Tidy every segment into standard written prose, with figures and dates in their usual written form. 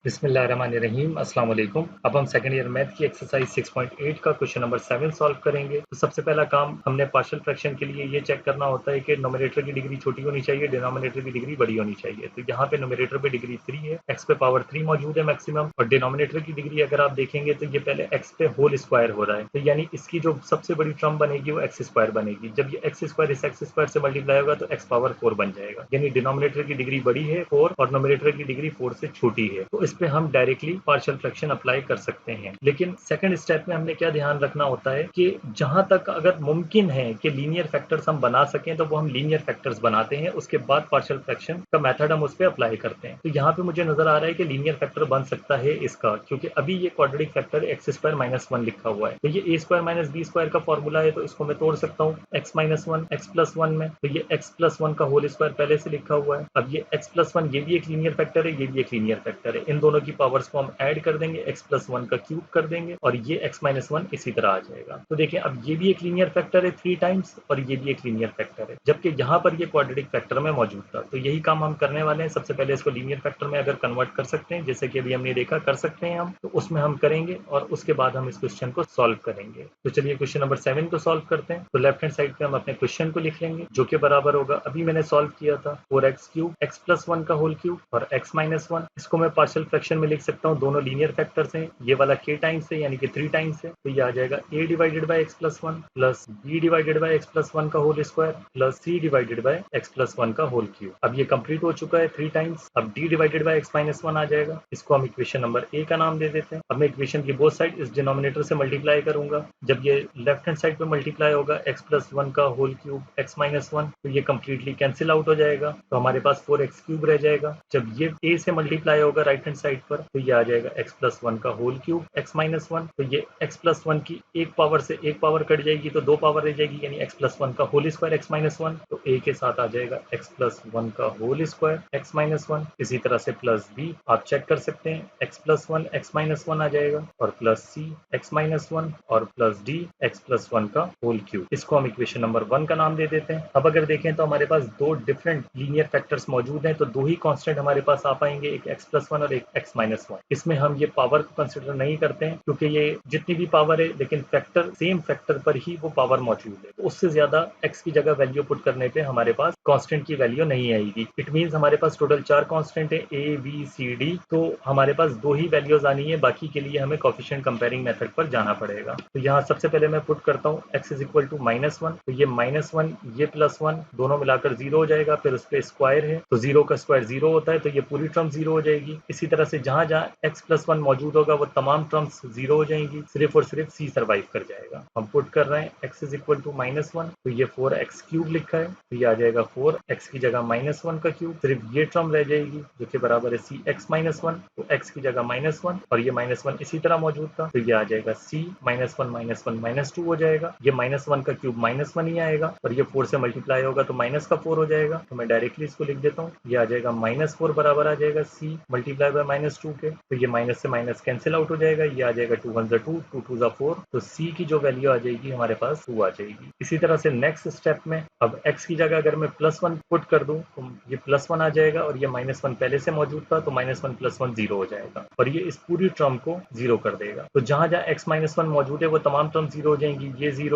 बिस्मिल्लाहिर्रहमानिर्रहीम अस्सलाम वालेकुम। अब हम सेकंड ईयर मैथ की एक्सरसाइज 6.8 का क्वेश्चन नंबर 7 सॉल्व करेंगे। तो सबसे पहला काम हमने पार्शियल फ्रैक्शन के लिए ये चेक करना होता है कि नोमिनेटर की डिग्री छोटी होनी चाहिए, डिनोमिनेटर की डिग्री बड़ी होनी चाहिए। तो यहाँ पे नोमिनेटर पे डिग्री 3 है, x पे पावर 3 मौजूद है मैक्सिमम, और डिनोमिनेटर की डिग्री अगर आप देखेंगे तो ये पहले x पे होल स्क्वायर हो रहा है, तो यानी इसकी जो सबसे बड़ी टर्म बनेगी वो एक्स स्क्वायर बनेगी। जब ये एक्स स्क्वायर इस एक्स स्क्वायर से मल्टीप्लाई होगा तो x पावर 4 बन जाएगा, यानी डिनोमिनेटर की डिग्री बड़ी है 4 और नोमिनेटर की डिग्री 4 से छोटी है। तो इस पे हम डायरेक्टली पार्शियल फ्रैक्शन अप्लाई कर सकते हैं। लेकिन सेकंड स्टेप में हमने क्या ध्यान रखना होता है कि जहां तक अगर मुमकिन है कि लीनियर फैक्टर्स हम बना सकें तो वो हम लीनियर फैक्टर्स बनाते हैं, उसके बाद पार्शियल फ्रैक्शन का मेथड हम उस पर अप्लाई करते हैं। तो यहाँ पे मुझे नजर आ रहा है कि लीनियर फैक्टर बन सकता है इसका, क्योंकि अभी ये quadratic factor x square minus 1 लिखा हुआ है, तो ये ए स्क्वायर माइनस बी स्क्वायर का फॉर्मूला है, तो इसको मैं तोड़ सकता हूँ x minus one x plus one में। तो ये एक्स प्लस वन का होल स्क्वायर पहले से लिखा हुआ है। अब ये एक्स प्लस वन ये भी एक लीनियर फैक्टर है, ये भी एक लीनियर फैक्टर है। इन दोनों की पावर्स को हम ऐड कर देंगे, x प्लस वन का क्यूब कर देंगे और ये x माइनस वन इसी तरह आ जाएगा। तो देखिए अब ये भी एक लीनियर फैक्टर है 3 टाइम्स और ये भी एक लीनियर फैक्टर है, जबकि यहाँ पर ये क्वाड्रेटिक फैक्टर में मौजूद था। तो यही काम हम करने वाले हैं। सबसे पहले इसको लीनियर फैक्टर में अगर कन्वर्ट कर सकते हैं, जैसे कि अभी हमने देखा कर सकते हैं हम, तो उसमें हम करेंगे और उसके बाद हम इस क्वेश्चन को सॉल्व करेंगे। तो चलिए क्वेश्चन नंबर 7 को सॉल्व करते हैं। तो लेफ्ट हैंड साइड पे हम अपने क्वेश्चन को लिख लेंगे, जो कि बराबर होगा, अभी मैंने सॉल्व किया था 4x cube x plus one का होल क्यूब और x माइनस वन। इसको मैं पार्शियल फ्रैक्शन में लिख सकता हूँ, दोनों लीनियर फैक्टर्स हैं, ये वाला k टाइम्स है यानी कि 3 टाइम्स है, तो ये आ जाएगा a divided by x plus one plus b divided by x plus one का whole square plus c divided by x plus one का होल क्यूब। अब ये कंप्लीट हो चुका है 3 टाइम्स। अब d divided by x minus one आ जाएगा, इसको हम इक्वेशन नंबर a का नाम दे देते हैं। अब मैं इक्वेशन की बोथ साइड इस डिनोमिनेटर से मल्टीप्लाई करूंगा। जब ये लेफ्ट हैंड साइड पे मल्टीप्लाई होगा x प्लस वन का whole cube x minus one, तो ये कंप्लीटली कैंसिल आउट हो जाएगा, तो हमारे पास 4x क्यूब रह जाएगा। जब ये a से मल्टीप्लाई होगा राइट हैंड साइड पर, तो ये आ जाएगा x प्लस वन का whole cube x minus one, तो ये x प्लस वन की एक पावर से एक पावर कट जाएगी तो दो पावर रह जाएगी, यानी x प्लस वन का whole square x minus one, तो a के साथ आ जाएगा x प्लस वन का whole square x minus one. इसी तरह से प्लस b आप चेक कर सकते हैं, x plus one x minus one आ जाएगा और plus c x minus one और plus d x plus one का होल क्यूब। इसको हम इक्वेशन नंबर 1 का नाम दे देते हैं। अब अगर देखें तो हमारे पास दो डिफरेंट लीनियर फैक्टर्स मौजूद हैं, तो दो ही कांस्टेंट हमारे पास आ पाएंगे, एक x प्लस वन और एक x माइनस वन। इसमें हम ये पावर को कंसिडर नहीं करते हैं, क्योंकि ये जितनी भी पावर है लेकिन फैक्टर सेम फैक्टर पर ही वो पावर मौजूद है, तो उससे ज्यादा x की जगह वैल्यू पुट करने पे हमारे पास कांस्टेंट की वैल्यू नहीं आएगी। इट मींस हमारे पास टोटल 4 कांस्टेंट है a b c d, तो हमारे पास दो ही वैल्यूज आनी है, बाकी के लिए हमें कोफिशिएंट कंपेयरिंग मेथड पर जाना पड़ेगा। तो यहाँ सबसे पहले मैं पुट करता हूँ x is equal to minus one, तो ये माइनस वन ये प्लस वन दोनों मिलाकर 0 हो जाएगा, फिर उस पर स्क्वायर है तो 0 का स्क्वायर 0 होता है, तो ये पूरी टर्म 0 हो जाएगी। इसी तरह से जहां जहां x प्लस वन मौजूद होगा वो तमाम टर्म्स 0 हो जाएंगी, सिर्फ और सिर्फ c सर्वाइव कर जाएगा। हम पुट कर रहे हैं x is equal to minus one, तो ये 4x क्यूब लिखा है, तो ये आ जाएगा 4x की जगह माइनस वन का क्यूब, सिर्फ ये टर्म रह जाएगी जो कि बराबर है c x माइनस वन, तो x की जगह माइनस वन और ये माइनस वन इसी तरह मौजूद था, तो ये आ जाएगा c minus one minus two हो जाएगा। ये माइनस वन का क्यूब माइनस वन ही आएगा और ये 4 से मल्टीप्लाई होगा तो माइनस का 4 हो जाएगा, तो मैं डायरेक्टली इसको लिख देता हूँ, ये आ जाएगा माइनस 4 बराबर आ जाएगा c multiply by minus two के, तो ये माइनस से माइनस कैंसिल आउट हो जाएगा, ये आ जाएगा 2 वन जा 2 2 टू जा 4, तो c की जो वैल्यू आ जाएगी हमारे पास 2 आ जाएगी। इसी तरह से नेक्स्ट स्टेप में अब x की जगह अगर मैं प्लस वन पुट कर दूं तो ये प्लस वन आ जाएगा और ये माइनस वन पहले से मौजूद था, तो माइनस वन प्लस वन 0 हो जाएगा और ये इस पूरी टर्म को 0 कर देगा। तो जहां जहां x माइनस वन मौजूद है वो तमाम टर्म 0 हो जाएंगी, ये 0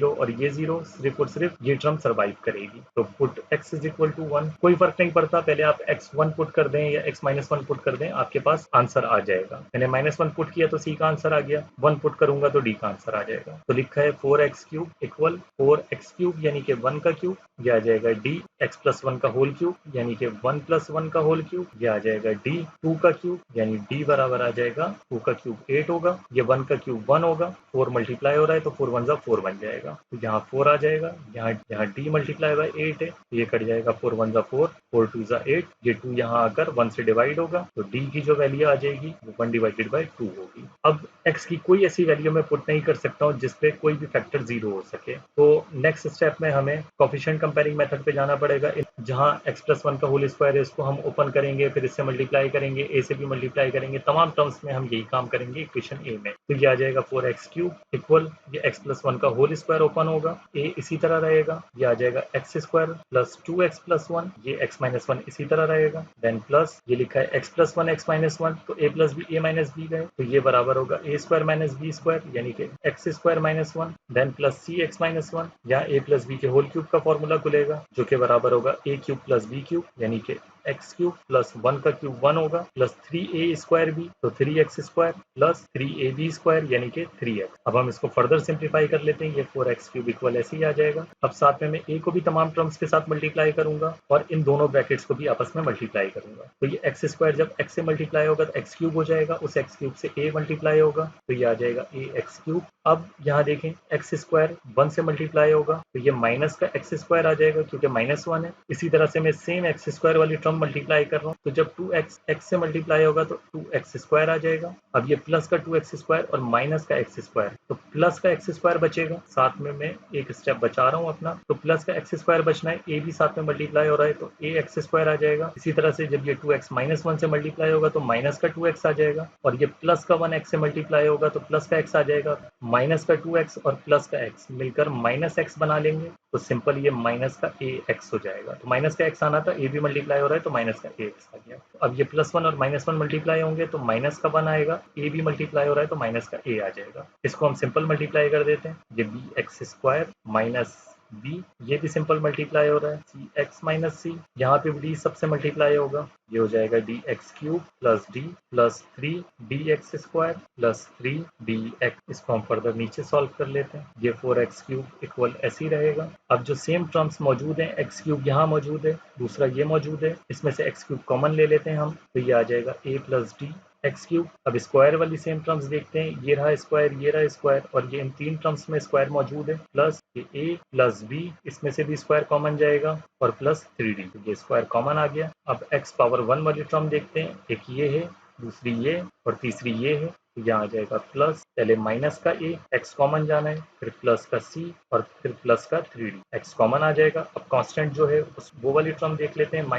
और ये 0, सिर्फ और सिर्फ ये टर्म सर्वाइव करेगी। तो put x is equal to 1, कोई फर्क नहीं पड़ता, पहले आप x1 पुट कर दें या x माइनस वन पुट कर दें, आपके पास आंसर आ जाएगा। मैंने माइनस वन पुट किया तो c का आंसर आ गया, 1 पुट करूंगा तो d का आंसर आ जाएगा। तो लिखा है 4x cube equal 4x cube यानी कि 1 का क्यूब, ये आ जाएगा d x प्लस वन का होल क्यूब यानी कि 1 प्लस 1 का होल क्यूब, ये आ जाएगा d 2 का क्यूब यानी d बराबर आ जाएगा 2 का क्यूब 8 होगा, ये 1 का क्यूब 1 होगा, 4 मल्टीप्लाई हो रहा है तो 4 वन जा 4 बन जाएगा, तो यहाँ 4 आ जाएगा, यहाँ d मल्टीप्लाई बाय 8 है, तो ये कट जाएगा 4 वन जा 4 4 टू जा 8, ये 2 यहाँ आकर 1 से डिवाइड होगा, तो d की जो वैल्यू आ जाएगी वो 1 डिवाइडेड बाय 2 होगी। अब x की कोई ऐसी वैल्यू मैं पुट नहीं कर सकता हूँ जिसपे कोई भी फैक्टर 0 हो सके, तो नेक्स्ट स्टेप में हमें कोफिशिएंट कंपेयरिंग मेथड पे जाना पड़ेगा, जहाँ x+1 का होल स्क्वायर है इसको हम ओपन करेंगे, फिर इससे मल्टीप्लाई करेंगे, a से भी मल्टीप्लाई करेंगे, तमाम टर्म्स में हम यही काम करेंगे इक्वेशन a में। तो ये आ जाएगा 4x³ इक्वल ये x+1 का होल स्क्वायर ओपन होगा, a इसी तरह रहेगा, ये आ जाएगा x² प्लस 2x+1, ये x-1 इसी तरह रहेगा, देन प्लस ये लिखा है x+1 x-1, तो a plus B a minus B गए, तो ये बराबर होगा a² माइनस बी स्क्वायर यानी कि x² minus 1, then plus c x-1, यहाँ a प्लस बी के होल क्यूब का फॉर्मूला खुलेगा जो कि बराबर होगा a³ प्लस b³ यानी कि x³ प्लस 1 का क्यूब 1 होगा प्लस 3a² भी, तो 3x² प्लस 3ab² यानी कि 3x। अब हम इसको फर्दर सिंप्लीफाई कर लेते हैं, ये 4x³ इक्वल ऐसे ही आ जाएगा। अब साथ में मैं a को भी तमाम टर्म्स के साथ मल्टीप्लाई करूंगा और इन दोनों ब्रैकेट्स को भी आपस में मल्टीप्लाई करूंगा, तो ये x² जब x से मल्टीप्लाई होगा तो x³ हो जाएगा, उस x³ से a मल्टीप्लाई होगा तो ये आ जाएगा ax³। अब यहाँ देखें x² 1 से मल्टीप्लाई होगा तो ये माइनस का x² आ जाएगा क्योंकि -1 है। इसी तरह से मैं सेम x² वाली टर्म मल्टीप्लाई कर रहा हूँ, तो जब 2x x से मल्टीप्लाई होगा तो 2x² आ जाएगा। अब ये प्लस का 2x² और माइनस का x², तो प्लस का x² बचेगा, साथ में मैं एक स्टेप बचा रहा हूँ अपना, तो प्लस का x² बचना है, a भी साथ में मल्टीप्लाई हो रहा है तो ax² आ जाएगा। इसी तरह से जब ये 2x -1 से मल्टीप्लाई होगा तो माइनस का 2x आ जाएगा, और ये प्लस का 1x से मल्टीप्लाई होगा तो प्लस का x आ जाएगा, माइनस का 2x और प्लस का x मिलकर -x बना लेंगे, तो सिंपल ये माइनस का ax हो जाएगा। तो माइनस का x आना था, a भी मल्टीप्लाई हो रहा है तो माइनस का ax आ गया। तो अब ये +1 और -1 मल्टीप्लाई होंगे तो माइनस का 1 आएगा, a भी मल्टीप्लाई हो रहा है तो माइनस का a आ जाएगा। इसको हम सिंपल मल्टीप्लाई कर देते हैं, ये bx² माइनस b, ये भी सिंपल मल्टीप्लाई हो रहा है, cx माइनस c, यहाँ पे भी d सबसे मल्टीप्लाई होगा, ये हो जाएगा dx³ plus d plus 3dx² plus 3dx। इसको हम फर्दर नीचे सॉल्व कर लेते हैं, ये 4x³ इक्वल ऐसे ही रहेगा। अब जो सेम टर्म्स मौजूद हैं, x³ यहाँ मौजूद है, दूसरा ये मौजूद है, इसमें से x³ कॉमन ले लेते हैं हम, तो ये आ जाएगा a प्लस d x³। अब स्क्वायर वाली सेम टर्म्स देखते हैं, ये रहा स्क्वायर, ये रहा स्क्वायर, और ये इन तीन टर्म्स में स्क्वायर मौजूद है, प्लस ये a प्लस b, इसमें से भी स्क्वायर कॉमन जाएगा, और प्लस 3d, तो ये स्क्वायर कॉमन आ गया। अब x⁻1 वाली टर्म देखते हैं, एक ये है, दूसरी ये और तीसरी ये है, तो यहाँ आ जाएगा प्लस, पहले माइनस का a, x कॉमन जाना है, फिर प्लस का c और फिर प्लस का 3d, x कॉमन आ जाएगा। अब कांस्टेंट जो है वो वाली टर्म देख लेते हैं, -a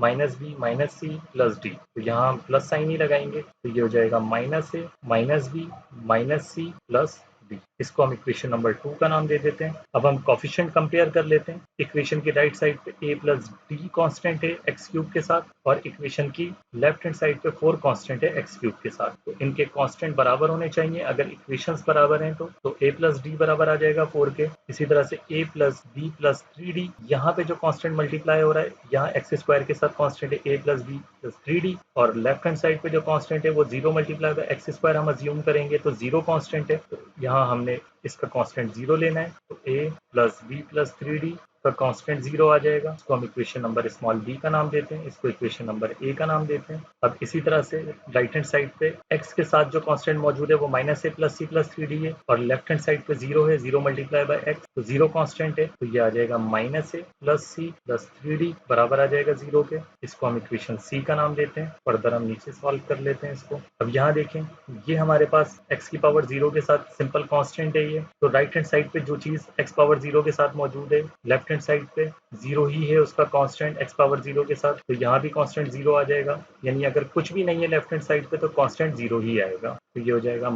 minus b minus c plus d, तो यहाँ हम प्लस साइन ही लगाएंगे, तो ये हो जाएगा -a minus b minus c plus d। इसको हम इक्वेशन नंबर 2 का नाम दे देते हैं। अब हम कोफिशिएंट कंपेयर कर लेते हैं। इक्वेशन की राइट साइड पे a प्लस d कांस्टेंट है x³ के साथ, और इक्वेशन की लेफ्ट हैंड साइड पे 4 कांस्टेंट है x³ के साथ, तो इनके कांस्टेंट बराबर होने चाहिए। अगर इक्वेशंस बराबर हैं तो a प्लस d बराबर आ जाएगा 4 के। इसी तरह से a plus b plus 3d, यहाँ पे जो कांस्टेंट मल्टीप्लाई हो रहा है, यहाँ x² के साथ कांस्टेंट है a plus b plus 3d, और लेफ्ट हैंड साइड पे जो कांस्टेंट है वो 0 मल्टीप्लाई होगा, x² हम अज्यूम करेंगे तो 0 कांस्टेंट है, तो यहाँ हमने इसका कांस्टेंट 0 लेना है, तो a plus b plus 3d का कांस्टेंट 0 आ जाएगा। इसको हम इक्वेशन नंबर स्मॉल b का नाम देते हैं, इसको इक्वेशन नंबर a का नाम देते हैं। अब इसी तरह से राइट हैंड साइड पे x के साथ जो कांस्टेंट मौजूद है वो -a plus c plus 3d है, और लेफ्ट हैंड साइड पे 0 है, 0 मल्टीप्लाई बाय x, तो 0 कांस्टेंट है, तो ये आ जाएगा -a plus c plus 3d बराबर आ जाएगा 0 के। इसको हम इक्वेशन c का नाम देते हैं। फर्दर हम नीचे सॉल्व कर लेते हैं इसको। अब यहाँ देखें, ये हमारे पास x⁻0 के साथ सिंपल कांस्टेंट है ये, तो राइट हैंड साइड पे जो चीज x⁻0 के साथ मौजूद है, लेफ्ट हैंड साइड पे 0 ही है उसका कांस्टेंट x⁻0 के साथ, तो यहाँ भी कांस्टेंट 0 आ जाएगा, यानी अगर कुछ भी नहीं है लेफ्ट हैंड साइड पे तो कांस्टेंट 0 ही आएगा। तो ये हो जाएगा -a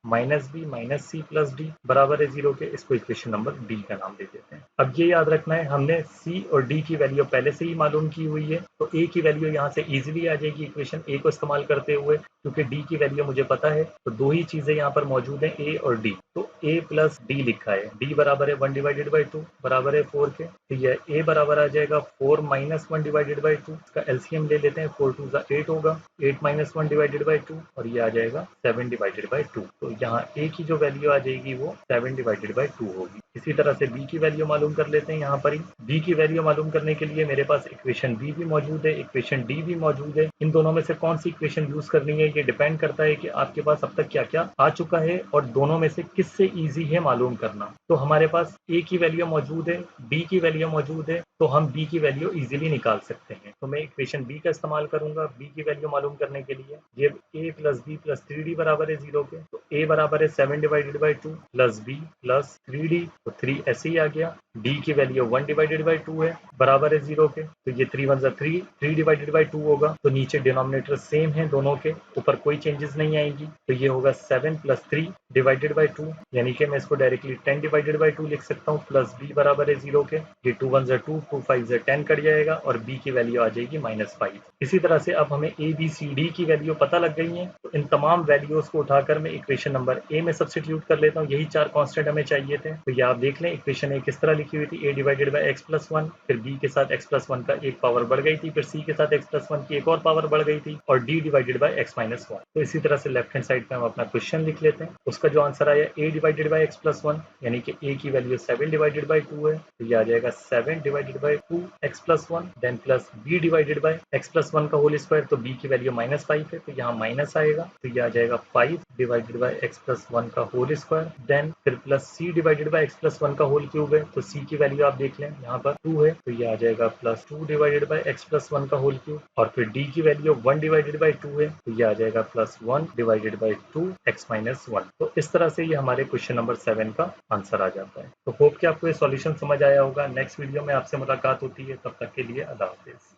minus b minus c plus d बराबर है 0 के। इसको इक्वेशन नंबर d का नाम दे देते हैं। अब ये याद रखना है, हमने c और d की वैल्यू पहले से ही मालूम की हुई है, तो a की वैल्यू यहाँ से इजीली आ जाएगी इक्वेशन a को इस्तेमाल करते हुए, क्योंकि d की वैल्यू मुझे पता है। तो दो ही चीजें यहाँ पर मौजूद हैं, a और d, तो a प्लस d लिखा है, d बराबर है 1/2 बराबर है 4 के, तो यह a बराबर आ जाएगा 4 माइनस 1/2। इसका एलसीएम ले लेते हैं, 4 2 8 होगा, 8 माइनस 1/2, और ये आ जाएगा 7/2। तो यहाँ a की जो वैल्यू आ जाएगी वो 7/2 होगी। इसी तरह से b की वैल्यू मालूम कर लेते हैं। यहाँ पर ही b की वैल्यू मालूम करने के लिए मेरे पास इक्वेशन b भी मौजूद है, इक्वेशन d भी मौजूद है। इन दोनों में से कौन सी इक्वेशन यूज करनी है ये डिपेंड करता है कि आपके पास अब तक क्या क्या आ चुका है और दोनों में से किससे इजी है मालूम करना। तो हमारे पास a की वैल्यू मौजूद है, d की वैल्यू मौजूद है, तो हम b की वैल्यू इजीली निकाल सकते हैं। तो मैं इक्वेशन b का इस्तेमाल करूंगा b की वैल्यू मालूम करने के लिए। ये a plus b plus 3d बराबर है 0 के, तो a बराबर है 7/2 प्लस b प्लस 3d, तो 3 ऐसे ही आ गया। d की वैल्यू 1 डिवाइडेड बाई 2 है, बराबर है 0 के, तो ये 3 1 3, 3 डिवाइडेड बाई 2 होगा। तो नीचे डिनोमिनेटर सेम है दोनों के, ऊपर कोई चेंजेस नहीं आएंगी, तो ये होगा 7 प्लस 3 डिवाइडेड बाई 2, यानी कि मैं इसको डायरेक्टली 10 डिवाइडेड बाई 2 लिख सकता हूँ, प्लस b बराबर है 0 के। ये 2 1 2, 2 5 10 कट जाएगा और b की वैल्यू आ जाएगी -5। इसी तरह से अब हमें a b c d की वैल्यू पता लग गई है, तो इन तमाम वैल्यूज को उठाकर मैं इक्वेशन नंबर a में सब्स्टिट्यूट कर लेता हूँ। यही 4 कांस्टेंट हमें चाहिए थे। तो ये आप देख लें, इक्वेशन ए किस तरह लिखी हुई थी, a divided by x plus 1, फिर b के साथ x प्लस 1 का एक पावर बढ़ गई थी, फिर c के साथ x प्लस 1 की एक और पावर बढ़ गई थी, और d divided by x minus 1। तो इसी तरह से लेफ्ट हैंड साइड पे हम अपना क्वेश्चन लिख लेते हैं। उसका जो आंसर आया a divided by x plus 1, यानी कि a की वैल्यू 7 डिवाइडेड बाई 2 है, तो ये आ जाएगा 7 divided by 2 x plus 1, then plus b divided by x plus 1 का होल स्क्वायर, तो b की वैल्यू -5 है, तो यहाँ माइनस आएगा, तो ये आ जाएगा 5 डिवाइडेड बाई x प्लस 1 का होल स्क्वायर, देन फिर plus c divided by x plus 1 का होल क्यूब है, तो c की वैल्यू आप देख लें यहाँ पर 2 है, तो ये आ जाएगा plus 2 divided by x plus 1 का होल क्यूब, और फिर d की वैल्यू 1 डिवाइडेड बाई 2 है, तो ये आ जाएगा plus 1 divided by 2 x minus 1। तो इस तरह से ये हमारे क्वेश्चन नंबर 7 का आंसर आ जाता है। तो होप कि आपको ये सॉल्यूशन समझ आया होगा। नेक्स्ट वीडियो में आपसे मुलाकात होती है, तब तक के लिए अल्लाह हाफिज।